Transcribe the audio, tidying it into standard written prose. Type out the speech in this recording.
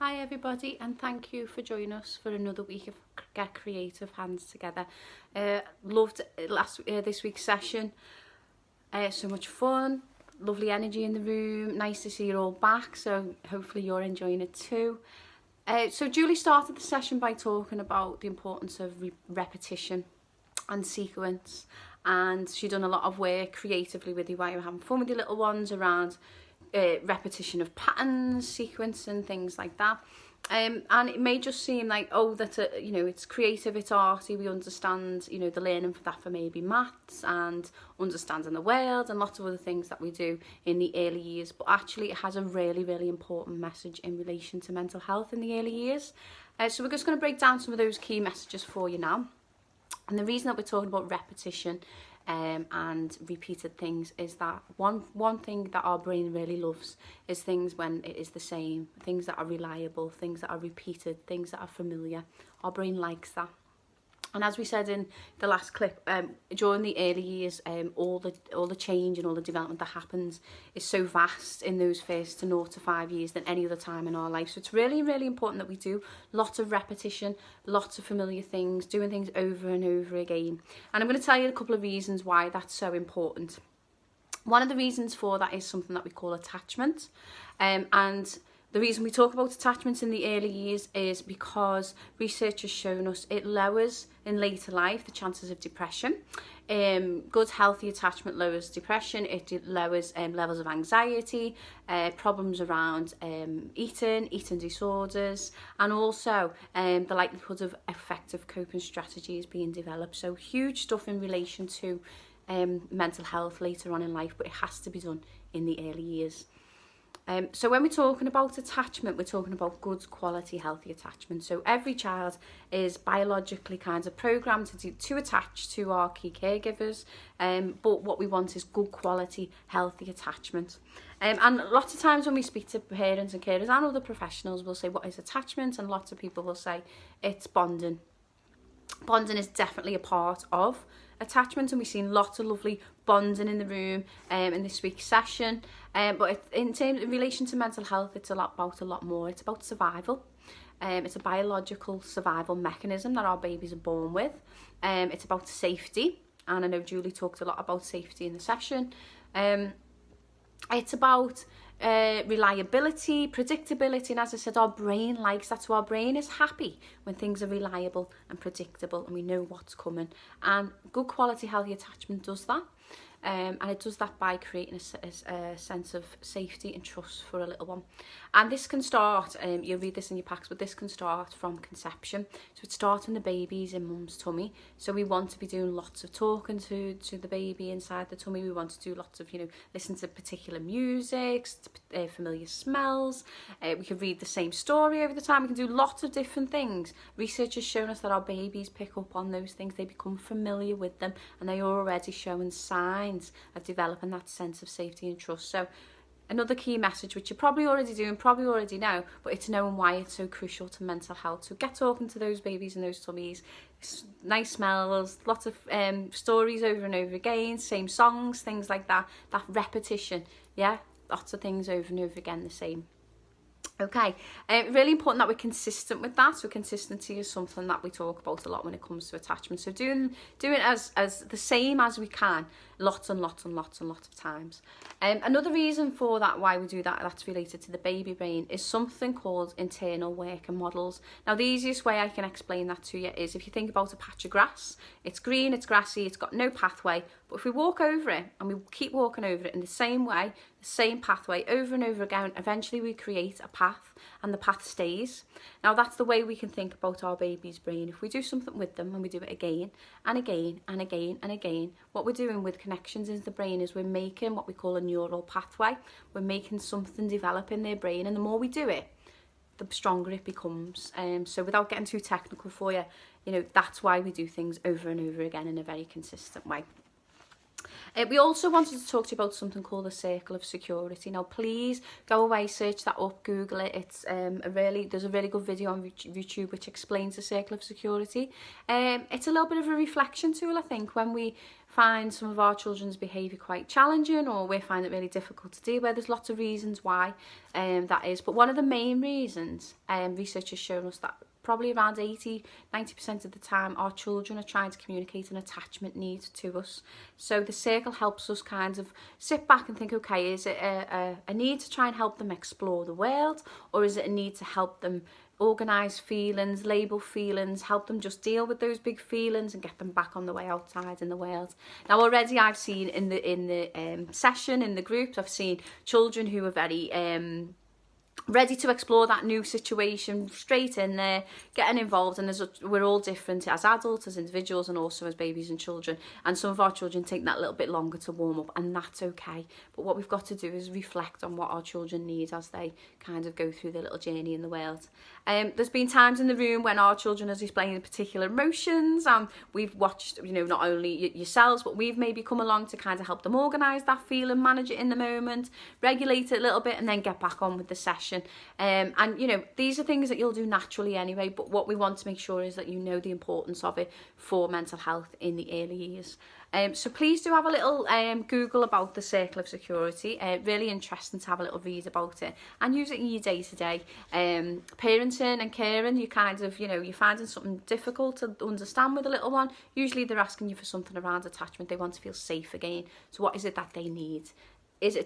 Hi everybody, and thank you for joining us for another week of Get Creative Hands Together. Loved this week's session. So much fun, lovely energy in the room, nice to see you all back, so hopefully you're enjoying it too. So Julie started the session by talking about the importance of repetition and sequence, and she'd done a lot of work creatively with you while you were having fun with your little ones around repetition of patterns, sequence and things like that. And it may just seem like, oh, that's it's creative, it's arty, we understand, the learning for that for maybe maths and understanding the world and lots of other things that we do in the early years. But actually it has a really, really important message in relation to mental health in the early years. So we're just going to break down some of those key messages for you now. And the reason that we're talking about repetition and repeated things is that one thing that our brain really loves is things when it is the same, things that are reliable, things that are repeated, things that are familiar. Our brain likes that. And as we said in the last clip, during the early years, all the change and all the development that happens is so vast in those first 0 to 5 years than any other time in our life. So it's really, really important that we do lots of repetition, lots of familiar things, doing things over and over again. And I'm going to tell you a couple of reasons why that's so important. One of the reasons for that is something that we call attachment. And the reason we talk about attachments in the early years is because research has shown us it lowers in later life the chances of depression. Good healthy attachment lowers depression, it lowers levels of anxiety, problems around eating disorders, and also the likelihood of effective coping strategies being developed. So huge stuff in relation to mental health later on in life, but it has to be done in the early years. So when we're talking about attachment, we're talking about good quality, healthy attachment. So every child is biologically kind of programmed to attach to our key caregivers, but what we want is good quality, healthy attachment. And lots of times when we speak to parents and carers and other professionals, we'll say, what is attachment? And lots of people will say, it's bonding. Bonding is definitely a part of attachment, and we've seen lots of lovely bonding in the room in this week's session. But in relation to mental health, it's about a lot more. It's about survival. It's a biological survival mechanism that our babies are born with. It's about safety, and I know Julie talked a lot about safety in the session. It's about reliability, predictability, and as I said, our brain likes that. So our brain is happy when things are reliable and predictable and we know what's coming, and good quality healthy attachment does that. And it does that by creating a sense of safety and trust for a little one. And this can start, you'll read this in your packs, but this can start from conception. So it starts when the baby's in mum's tummy. So we want to be doing lots of talking to the baby inside the tummy. We want to do lots of, listen to particular music, familiar smells. We can read the same story over the time. We can do lots of different things. Research has shown us that our babies pick up on those things. They become familiar with them, and they are already showing signs of developing that sense of safety and trust. So another key message, which you're probably already doing, probably already know, but it's knowing why it's so crucial to mental health. So get talking to those babies and those tummies. Nice smells, lots of stories over and over again, same songs, things like that. That repetition, yeah, lots of things over and over again, the same. Okay, really important that we're consistent with that. So consistency is something that we talk about a lot when it comes to attachment. So doing it as the same as we can, lots and lots and lots and lots of times. Another reason for that, why we do that, that's related to the baby brain, is something called internal working models. Now the easiest way I can explain that to you is if you think about a patch of grass. It's green, it's grassy, it's got no pathway, but if we walk over it and we keep walking over it in the same way, the same pathway over and over again, eventually we create a path, and the path stays. Now that's the way we can think about our baby's brain. If we do something with them and we do it again and again and again and again, what we're doing with connections in the brain is we're making what we call a neural pathway. We're making something develop in their brain, and the more we do it, the stronger it becomes. So without getting too technical for you, that's why we do things over and over again in a very consistent way. We also wanted to talk to you about something called the Circle of Security. Now, please go away, search that up, Google it. It's there's a really good video on YouTube which explains the Circle of Security. It's a little bit of a reflection tool, I think, when we find some of our children's behaviour quite challenging, or we find it really difficult to deal with. There's lots of reasons why that is, but one of the main reasons, research has shown us that probably around 80–90% of the time our children are trying to communicate an attachment need to us. So the circle helps us kind of sit back and think, okay, is it a need to try and help them explore the world, or is it a need to help them organise feelings, label feelings, help them just deal with those big feelings and get them back on the way outside in the world. Now, already I've seen in the session, in the groups, I've seen children who are very ready to explore that new situation, straight in there, getting involved. And we're all different as adults, as individuals, and also as babies and children. And some of our children take that little bit longer to warm up, and that's okay. But what we've got to do is reflect on what our children need as they kind of go through their little journey in the world. There's been times in the room when our children are displaying particular emotions, and we've watched, you know, not only yourselves, but we've maybe come along to kind of help them organise that feeling, manage it in the moment, regulate it a little bit, and then get back on with the session. And you know, these are things that you'll do naturally anyway, but what we want to make sure is that you know the importance of it for mental health in the early years. So please do have a little Google about the Circle of Security. Really interesting to have a little read about it and use it in your day-to-day. Parenting and caring, you kind of, you know, you're finding something difficult to understand with a little one. Usually they're asking you for something around attachment. They want to feel safe again. So what is it that they need? Is it